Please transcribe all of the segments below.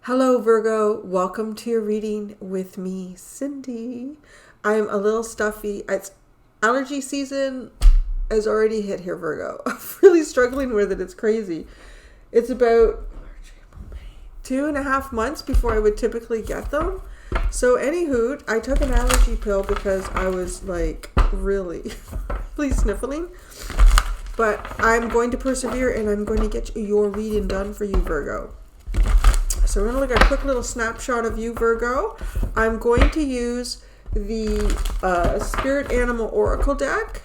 Hello, Virgo. Welcome to your reading with me, Cindy. I'm a little stuffy. It's allergy season has already hit here, Virgo. I'm really struggling with it. It's crazy. It's about 2.5 months before I would typically get them. So, anywho, I took an allergy pill because I was like really sniffling. But I'm going to persevere and I'm going to get your reading done for you, Virgo. So we're going to look at a quick little snapshot of you, Virgo. I'm going to use the Spirit Animal Oracle deck.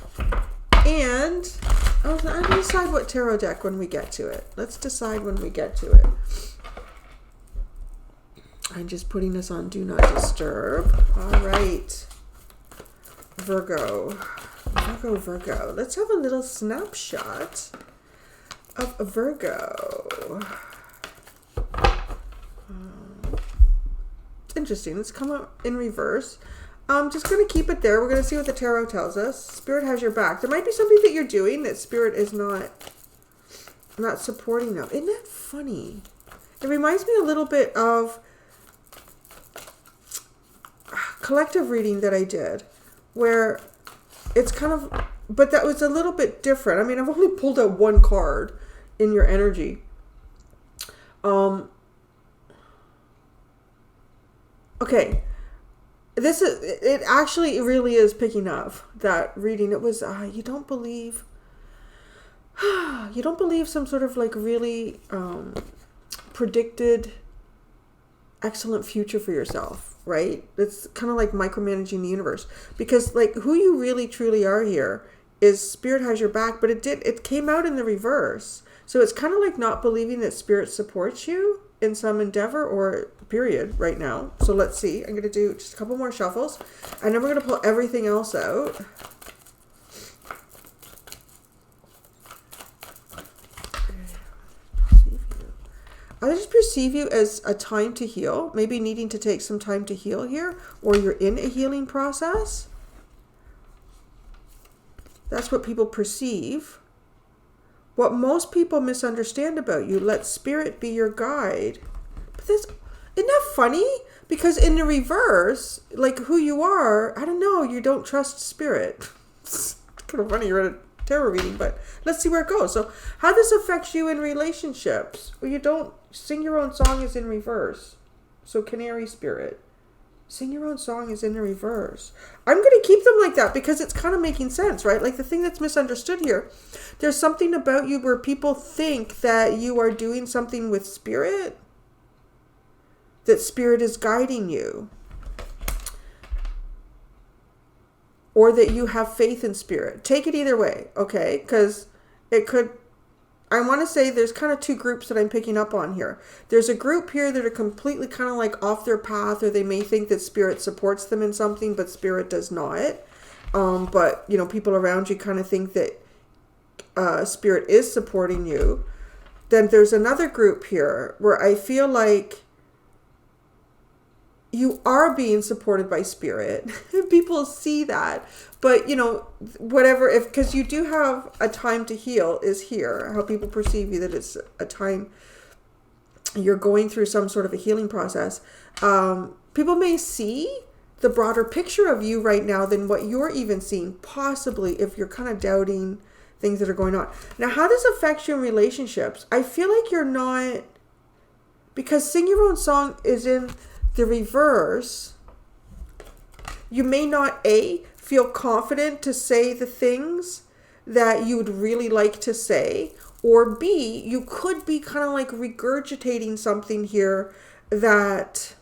And I'm going to decide what tarot deck when we get to it. Let's decide when we get to it. I'm just putting this on Do Not Disturb. All right. Virgo. Let's have a little snapshot of Virgo. Interesting. Let's come up in reverse. I'm just going to keep it there. We're going to see what the tarot tells us. Spirit has your back. There might be something that you're doing that Spirit is not supporting now. Isn't that funny? It reminds me a little bit of collective reading that I did, where it's kind of, but that was a little bit different. I mean, I've only pulled out one card in your energy. Okay, it actually really is picking up that reading. It was, you don't believe some sort of like really predicted excellent future for yourself, right? It's kind of like micromanaging the universe, because like who you really truly are here is Spirit has your back, but it came out in the reverse. So it's kind of like not believing that Spirit supports you in some endeavor or period right now. So let's see. I'm going to do just a couple more shuffles, and then we're going to pull everything else out. I just perceive you as a time to heal, maybe needing to take some time to heal here, or you're in a healing process. That's what people perceive. What most people misunderstand about you, let Spirit be your guide. But isn't that funny? Because in the reverse, like who you are, I don't know, you don't trust Spirit. It's kind of funny, you're at a tarot reading, but let's see where it goes. So how this affects you in relationships. Well, you don't sing your own song is in reverse. So Canary Spirit. Sing your own song is in the reverse. I'm going to keep them like that because it's kind of making sense, right? Like the thing that's misunderstood here. There's something about you where people think that you are doing something with Spirit, that Spirit is guiding you, or that you have faith in Spirit. Take it either way, okay? Because it could, I want to say there's kind of two groups that I'm picking up on here. There's a group here that are completely kind of like off their path, or they may think that Spirit supports them in something, but Spirit does not. But, you know, people around you kind of think that Spirit is supporting you. Then there's another group here where I feel like you are being supported by Spirit. People see that. But, you know, whatever, because you do have a time to heal is here. How people perceive you, that it's a time you're going through some sort of a healing process. People may see the broader picture of you right now than what you're even seeing, possibly if you're kind of doubting things that are going on. Now, how this affects you in relationships, I feel like you're not, because sing your own song is in the reverse. You may not, feel confident to say the things that you would really like to say, or B, you could be kind of like regurgitating something here that,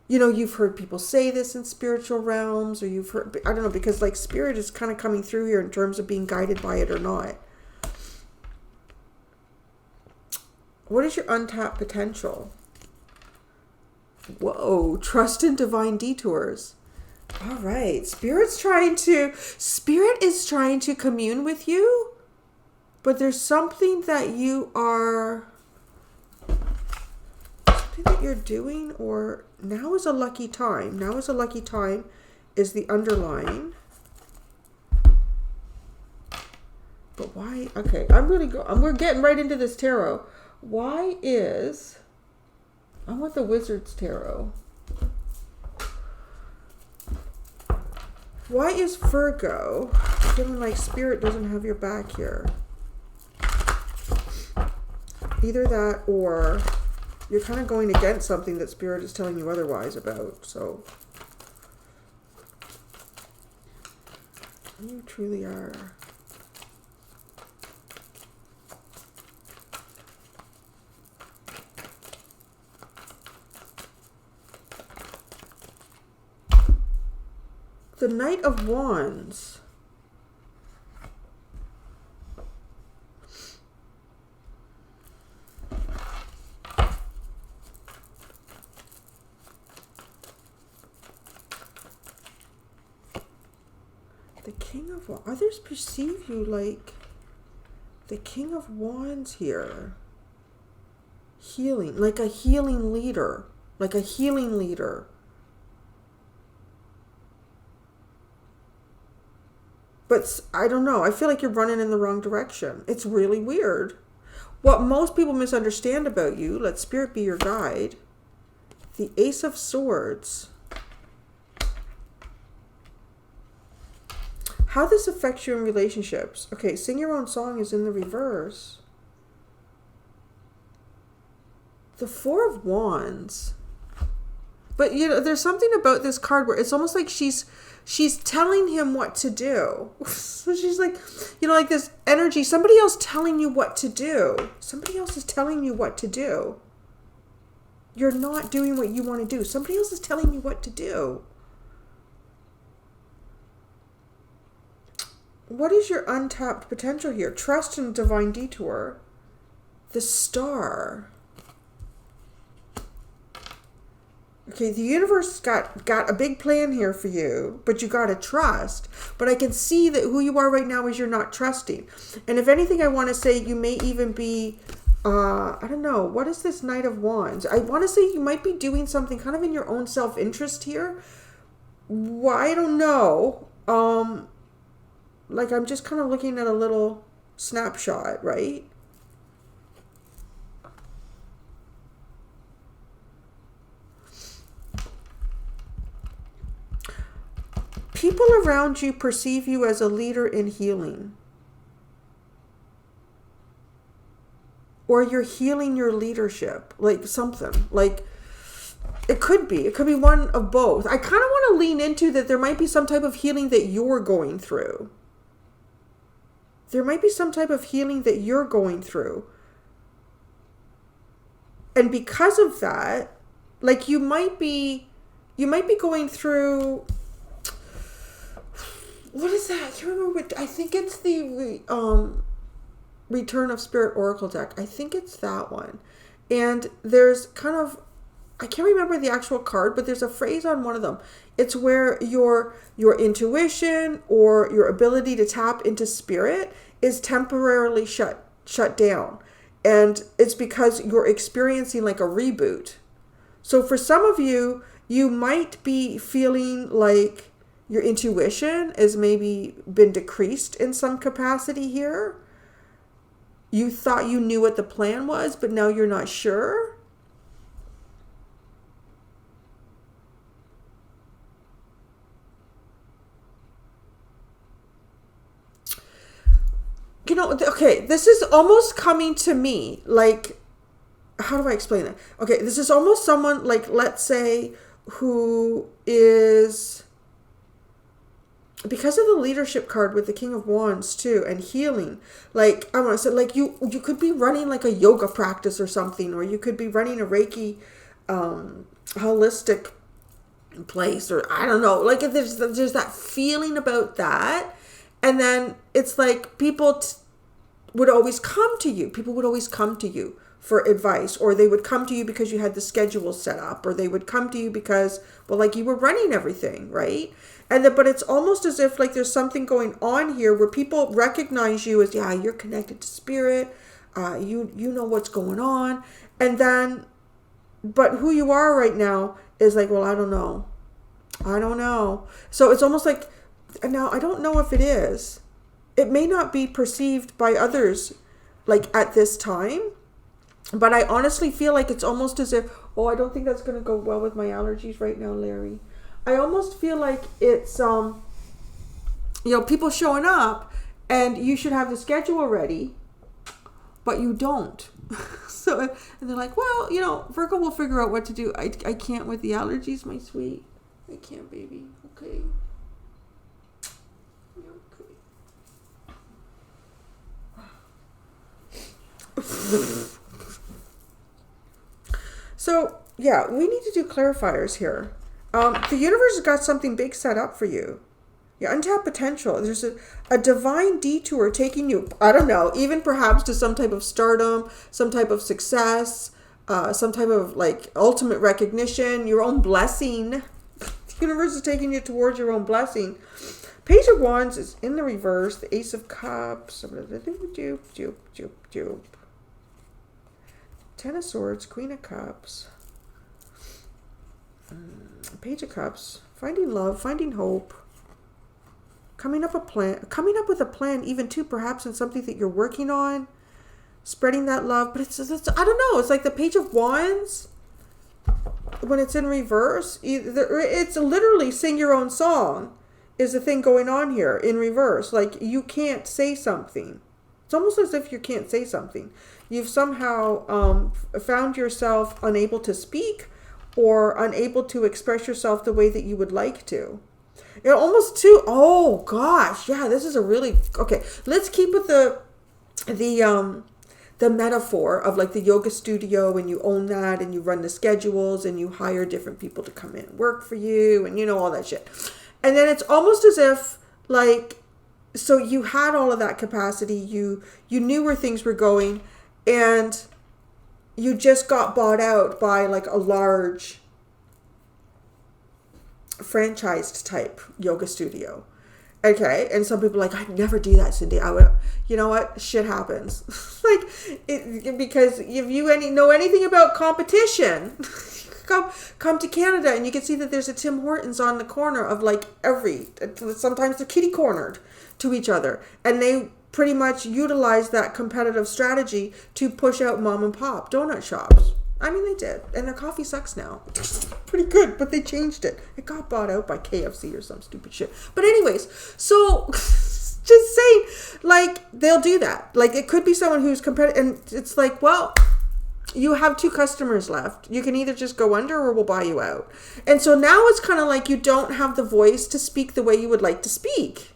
you know, you've heard people say this in spiritual realms, or you've heard, I don't know, because like Spirit is kind of coming through here in terms of being guided by it or not. What is your untapped potential? Whoa, trust in divine detours. All right, Spirit is trying to commune with you, but there's something that you're doing, or now is a lucky time. Now is a lucky time is the underlying. But why? Okay, we're getting right into this tarot. Why is I want the Wizard's Tarot. Why is Virgo feeling like Spirit doesn't have your back here? Either that or you're kind of going against something that Spirit is telling you otherwise about. So you truly are. The Knight of Wands. The King of Wands. Others perceive you like the King of Wands here. Healing, like a healing leader. Like a healing leader. But I don't know. I feel like you're running in the wrong direction. It's really weird. What most people misunderstand about you, let Spirit be your guide. The Ace of Swords. How this affects you in relationships. Okay, sing your own song is in the reverse. The Four of Wands. But, you know, there's something about this card where it's almost like she's telling him what to do. So she's like, you know, like this energy, somebody else telling you what to do. Somebody else is telling you what to do. You're not doing what you want to do. Somebody else is telling you what to do. What is your untapped potential here? Trust in divine detour. The Star. Okay, the universe got a big plan here for you, but you got to trust. But I can see that who you are right now is you're not trusting. And if anything, I want to say you may even be, I don't know, what is this Knight of Wands? I want to say you might be doing something kind of in your own self-interest here. Well, I don't know. Like I'm just kind of looking at a little snapshot, right? People around you perceive you as a leader in healing. Or you're healing your leadership. Like something. Like it could be. It could be one of both. I kind of want to lean into that there might be some type of healing that you're going through. There might be some type of healing that you're going through. And because of that, like you might be going through... What is that? I can't remember what, I think it's the Return of Spirit Oracle deck. I think it's that one. And there's kind of, I can't remember the actual card, but there's a phrase on one of them. It's where your intuition or your ability to tap into spirit is temporarily shut down. And it's because you're experiencing like a reboot. So for some of you, you might be feeling like your intuition has maybe been decreased in some capacity here. You thought you knew what the plan was, but now you're not sure. You know, okay, this is almost coming to me like, how do I explain it? Okay, this is almost someone like, let's say, who is... Because of the leadership card with the King of Wands too, and healing, like I want to say, like you could be running like a yoga practice or something, or you could be running a Reiki holistic place, or I don't know, like there's that feeling about that. And then it's like people would always come to you. People would always come to you for advice, or they would come to you because you had the schedule set up, or they would come to you because, well, like you were running everything, right? And then, but it's almost as if like there's something going on here where people recognize you as, yeah, you're connected to spirit. You know what's going on. And then, but who you are right now is like, well, I don't know. So it's almost like, now I don't know if it is. It may not be perceived by others like at this time. But I honestly feel like it's almost as if, oh, I don't think that's going to go well with my allergies right now, Larry. I almost feel like it's, people showing up and you should have the schedule ready, but you don't. So, and they're like, well, Virgo will figure out what to do. I can't with the allergies, my sweet. I can't, baby. Okay. So, yeah, we need to do clarifiers here. The universe has got something big set up for you. Your untapped potential. There's a divine detour taking you, I don't know, even perhaps to some type of stardom, some type of success, some type of like ultimate recognition, your own blessing. The universe is taking you towards your own blessing. Page of Wands is in the reverse. The Ace of Cups. Ten of Swords, Queen of Cups. Page of Cups. Finding love, finding hope. Coming up with a plan, even too, perhaps in something that you're working on, spreading that love. But it's I don't know. It's like the Page of Wands when it's in reverse. It's literally sing your own song is the thing going on here in reverse. Like you can't say something. It's almost as if you can't say something. You've somehow found yourself unable to speak or unable to express yourself the way that you would like to. It almost too. Oh gosh, yeah. This is a really okay. Let's keep with the metaphor of like the yoga studio, and you own that, and you run the schedules, and you hire different people to come in and work for you, and all that shit. And then it's almost as if like, so you had all of that capacity. You knew where things were going, and you just got bought out by like a large franchised type yoga studio. Okay. And some people are like, I'd never do that, Cindy. I would, you know what? Shit happens. Because if you know anything about competition, come to Canada and you can see that there's a Tim Hortons on the corner of like sometimes they're kitty cornered to each other. And they pretty much utilize that competitive strategy to push out mom and pop donut shops. I mean, they did. And their coffee sucks now. Pretty good, but they changed it. It got bought out by KFC or some stupid shit. But anyways, so just saying, like, they'll do that. Like, it could be someone who's competitive. And it's like, well, you have 2 customers left. You can either just go under or we'll buy you out. And so now it's kind of like you don't have the voice to speak the way you would like to speak.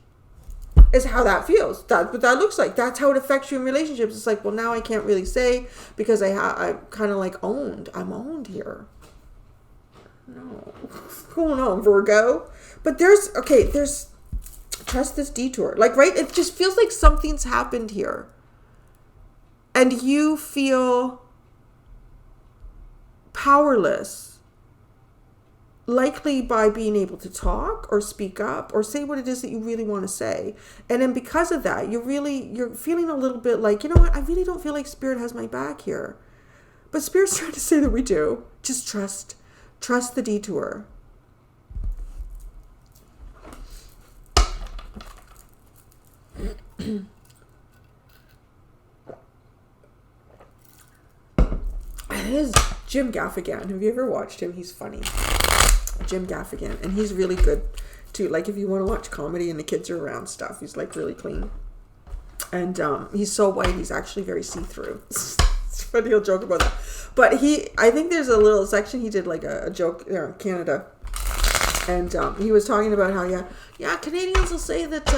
Is how that feels. That's what that looks like. That's how it affects you in relationships. It's like, well, now I can't really say because I'm kind of like owned. I'm owned here. No. What's going on, Virgo? But there's trust this detour. Like, right? It just feels like something's happened here. And you feel powerless. Likely by being able to talk or speak up or say what it is that you really want to say. And then because of that, you're feeling a little bit like, you know what? I really don't feel like Spirit has my back here. But Spirit's trying to say that we do. Just trust the detour. It is Jim Gaffigan. Have you ever watched him? He's funny. Jim Gaffigan, and he's really good too. Like if you want to watch comedy and the kids are around stuff, he's like really clean, and he's so white he's actually very see-through. It's funny, he'll joke about that. But I think there's a little section he did like a joke there in Canada, and he was talking about how Canadians will say that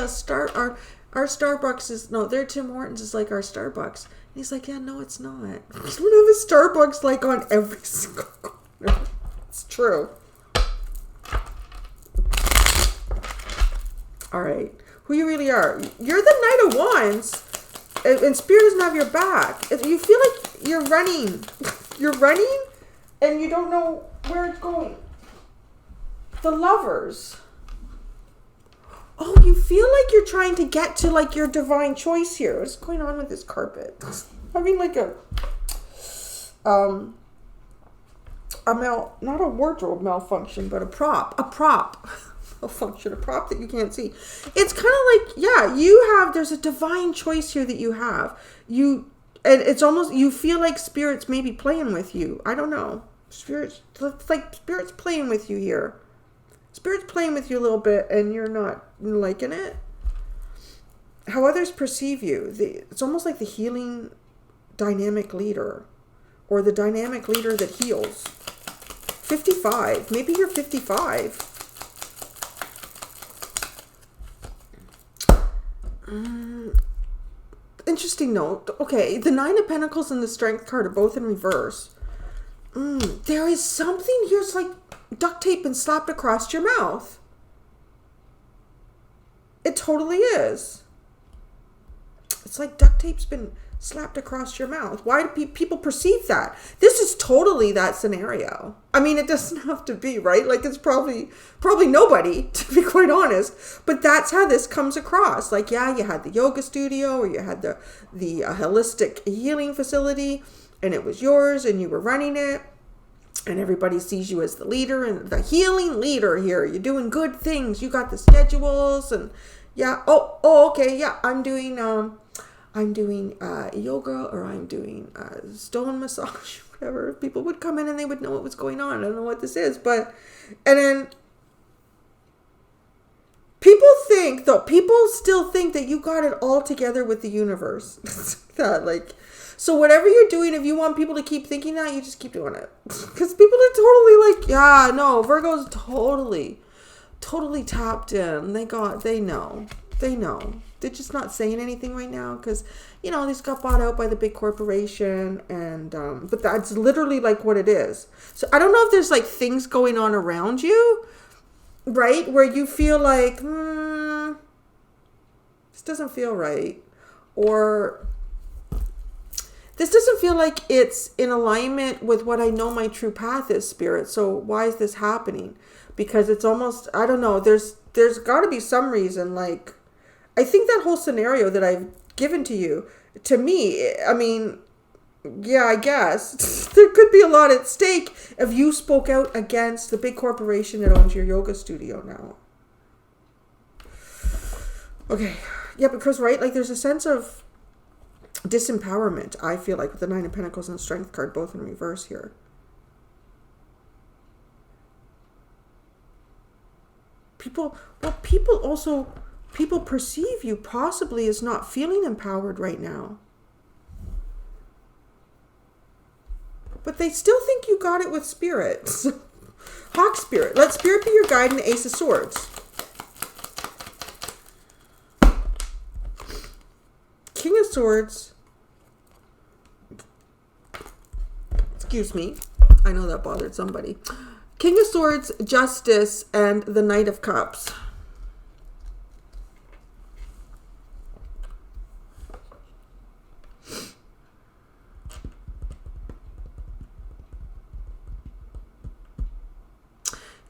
our Starbucks is their Tim Hortons is like our Starbucks. And he's like, yeah, no, it's not. We don't have a Starbucks like on every single corner. It's true. All right, who you really are. You're the Knight of Wands, and Spirit doesn't have your back. If you feel like you're running, and you don't know where it's going. The Lovers. Oh, you feel like you're trying to get to like your divine choice here. What's going on with this carpet? Having like not a wardrobe malfunction, but a prop malfunction, a prop that you can't see. It's kind of like, there's a divine choice here that you have. And it's almost, you feel like Spirit's maybe playing with you. I don't know. Spirit's playing with you here. Spirit's playing with you a little bit and you're not liking it. How others perceive you. It's almost like the healing dynamic leader. Or the dynamic leader that heals. 55. Maybe you're 55. Interesting note. Okay, the 9 of Pentacles and the Strength card are both in reverse. There is something here. It's like duct tape been slapped across your mouth. It totally is. It's like duct tape's been slapped across your mouth. Why do people perceive that? This is totally that scenario. I mean, it doesn't have to be, right? Like, it's probably nobody, to be quite honest. But that's how this comes across. Like, yeah, you had the yoga studio, or you had the holistic healing facility, and it was yours, and you were running it, and everybody sees you as the leader and the healing leader here. You're doing good things. You got the schedules, and yeah. Oh, okay, yeah. I'm doing yoga, or I'm doing stone massage, whatever. People would come in and they would know what was going on. I don't know what this is, and then people still think that you got it all together with the universe. So whatever you're doing, if you want people to keep thinking that, you just keep doing it. Because people are totally like, yeah, no, Virgo's totally tapped in. They know. They're just not saying anything right now because, they just got bought out by the big corporation. And, but that's literally like what it is. So I don't know if there's like things going on around you, right? Where you feel like, this doesn't feel right. Or this doesn't feel like it's in alignment with what I know my true path is, Spirit. So why is this happening? Because it's almost, I don't know, there's got to be some reason. Like, I think that whole scenario that I've given to you, to me, I mean, yeah, I guess there could be a lot at stake if you spoke out against the big corporation that owns your yoga studio now. Okay. Yeah, because, right, like there's a sense of disempowerment, I feel like, with the 9 of Pentacles and the Strength card, both in reverse here. People perceive you possibly as not feeling empowered right now. But they still think you got it with Spirit. Hawk Spirit. Let Spirit be your guide and Ace of Swords. King of Swords. Excuse me. I know that bothered somebody. King of Swords, Justice, and the Knight of Cups.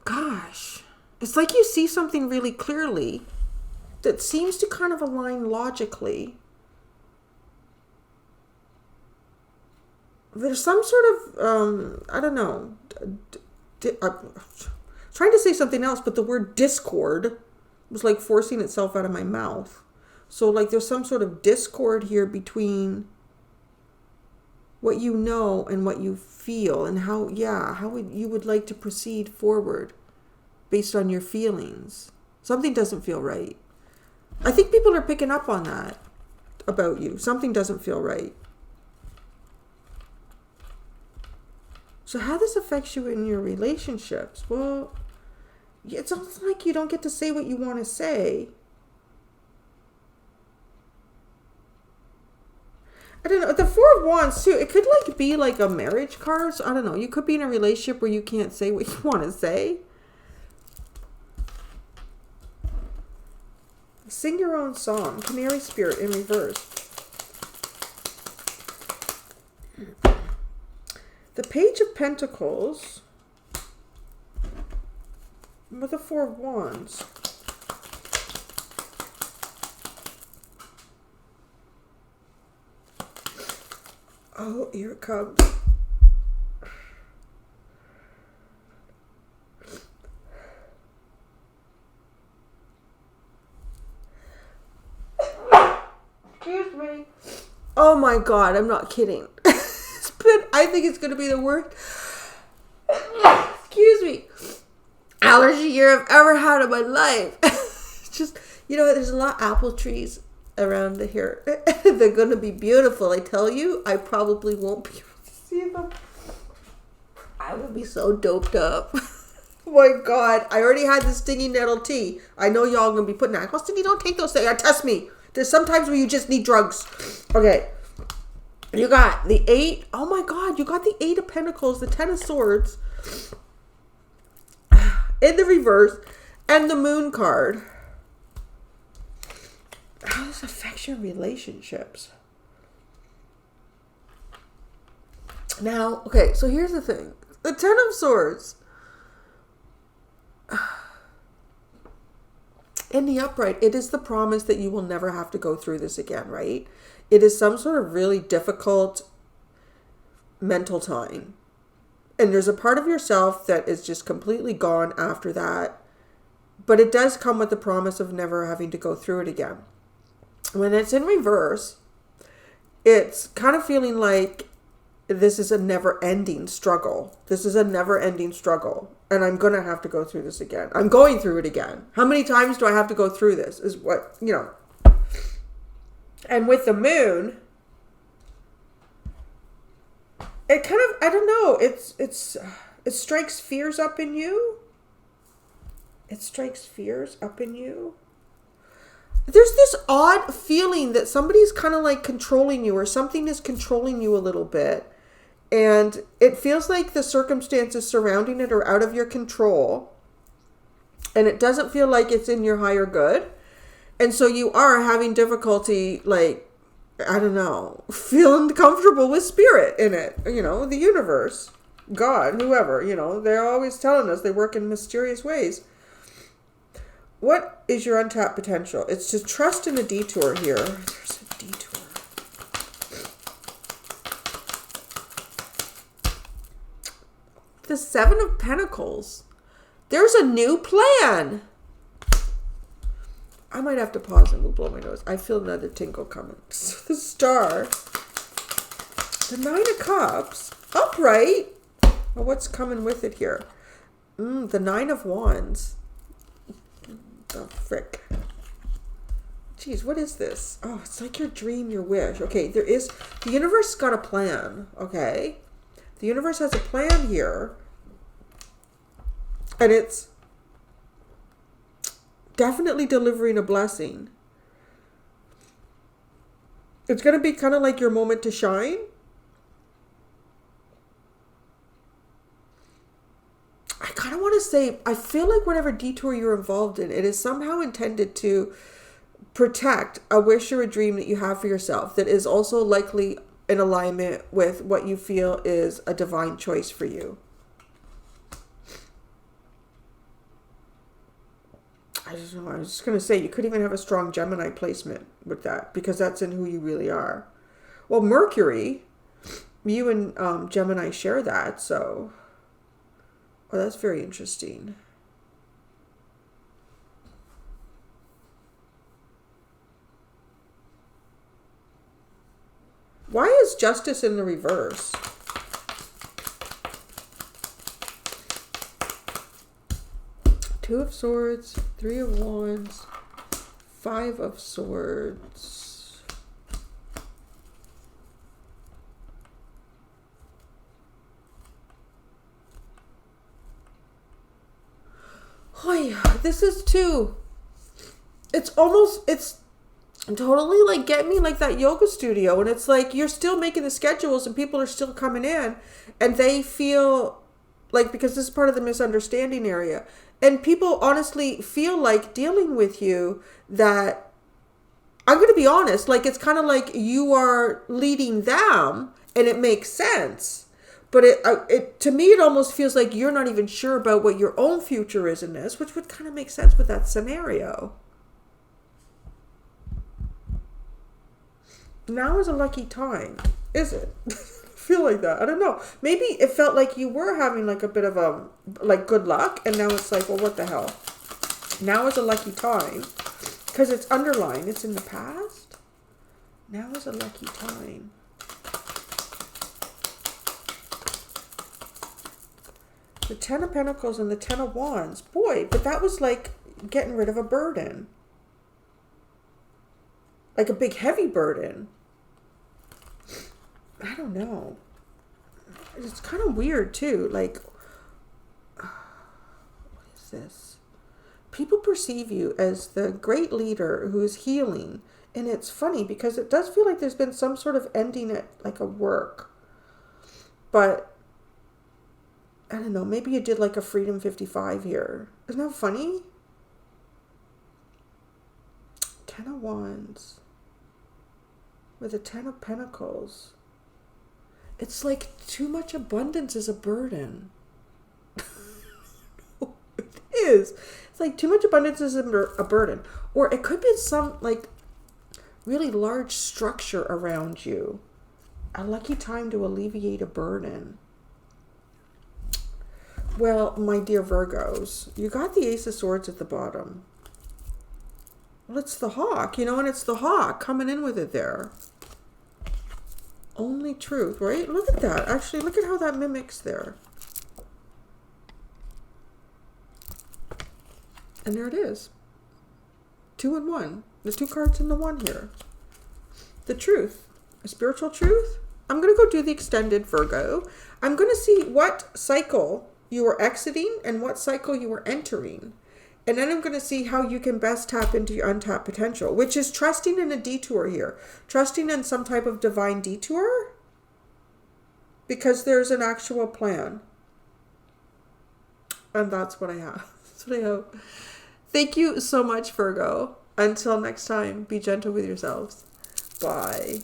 Gosh, it's like you see something really clearly that seems to kind of align logically. There's some sort of, I don't know, I'm trying to say something else, but the word discord was like forcing itself out of my mouth. So like there's some sort of discord here between what you know and what you feel, and how you would like to proceed forward based on your feelings. Something doesn't feel right. I think people are picking up on that about you. Something doesn't feel right. So how this affects you in your relationships? Well, it's almost like you don't get to say what you want to say. I don't know. The Four of Wands too. It could like be like a marriage card. So I don't know. You could be in a relationship where you can't say what you want to say. Sing your own song. Canary Spirit in reverse. The Page of Pentacles with the Four of Wands. Oh, here it comes. Excuse me. Oh my God, I'm not kidding. I think it's going to be the worst, excuse me, allergy year I've ever had in my life. Just, there's a lot of apple trees around here. They're going to be beautiful. I tell you, I probably won't be able to see them. I will be so doped up. Oh my God. I already had the stinging nettle tea. I know y'all going to be putting that. Oh, Cindy, don't take those things. Trust me. There's sometimes where you just need drugs. Okay. You got the 8. Oh my God. You got the 8 of Pentacles, the 10 of Swords in the reverse, and the Moon card. How does this affect your relationships? Now, okay, so here's the thing. The 10 of Swords. In the upright, it is the promise that you will never have to go through this again, right? It is some sort of really difficult mental time. And there's a part of yourself that is just completely gone after that. But it does come with the promise of never having to go through it again. When it's in reverse, it's kind of feeling like this is a never-ending struggle. This is a never-ending struggle. And I'm going to have to go through this again. I'm going through it again. How many times do I have to go through this? Is what, And with the Moon, it kind of, I don't know, it strikes fears up in you. It strikes fears up in you. There's this odd feeling that somebody's kind of like controlling you, or something is controlling you a little bit. And it feels like the circumstances surrounding it are out of your control. And it doesn't feel like it's in your higher good. And so you are having difficulty, like, I don't know, feeling comfortable with spirit in it. The universe, God, whoever, they're always telling us they work in mysterious ways. What is your untapped potential? It's to trust in a detour here. There's a detour. The 7 of Pentacles. There's a new plan. I might have to pause and blow my nose. I feel another tinkle coming. The Star. The 9 of Cups. Upright. Well, what's coming with it here? The 9 of Wands. The frick. Jeez, what is this? Oh, it's like your dream, your wish. Okay, the universe got a plan, okay? The universe has a plan here. And it's definitely delivering a blessing. It's going to be kind of like your moment to shine. I kind of want to say, I feel like whatever detour you're involved in, it is somehow intended to protect a wish or a dream that you have for yourself that is also likely in alignment with what you feel is a divine choice for you. I was just going to say, you could even have a strong Gemini placement with that, because that's in who you really are. Well, Mercury, you and Gemini share that, so... Oh, that's very interesting. Why is Justice in the reverse? Two of Swords, 3 of Wands, 5 of Swords. Oh yeah, this is too. It's totally like get me like that yoga studio, and it's like you're still making the schedules and people are still coming in, and they feel like, because this is part of the misunderstanding area, and people honestly feel like dealing with you that, I'm going to be honest, like it's kind of like you are leading them, and it makes sense. But it to me, it almost feels like you're not even sure about what your own future is in this, which would kind of make sense with that scenario. Now is a lucky time, is it? I feel like that. I don't know. Maybe it felt like you were having like a bit of a, like good luck, and now it's like, well, what the hell? Now is a lucky time because it's underlined. It's in the past. Now is a lucky time. The Ten of Pentacles and the Ten of Wands. Boy, but that was like getting rid of a burden. Like a big heavy burden. I don't know. It's kind of weird too. Like, what is this? People perceive you as the great leader who is healing. And it's funny because it does feel like there's been some sort of ending at like a work. But I don't know. Maybe you did like a Freedom 55 here. Isn't that funny? Ten of Wands. With a Ten of Pentacles. It's like too much abundance is a burden. It is. It's like too much abundance is a burden. Or it could be some like really large structure around you. A lucky time to alleviate a burden. Well, my dear Virgos, you got the Ace of Swords at the bottom. Well, it's the Hawk, you know, and it's the Hawk coming in with it there. Only truth, right? Look at that. Actually, look at how that mimics there. And there it is. 2 and 1. There's 2 cards in the 1 here. The truth. A spiritual truth. I'm going to go do the extended Virgo. I'm going to see what cycle you are exiting and what cycle you are entering. And then I'm going to see how you can best tap into your untapped potential, which is trusting in a detour here. Trusting in some type of divine detour. Because there's an actual plan. And that's what I have. That's what I hope. Thank you so much, Virgo. Until next time, be gentle with yourselves. Bye.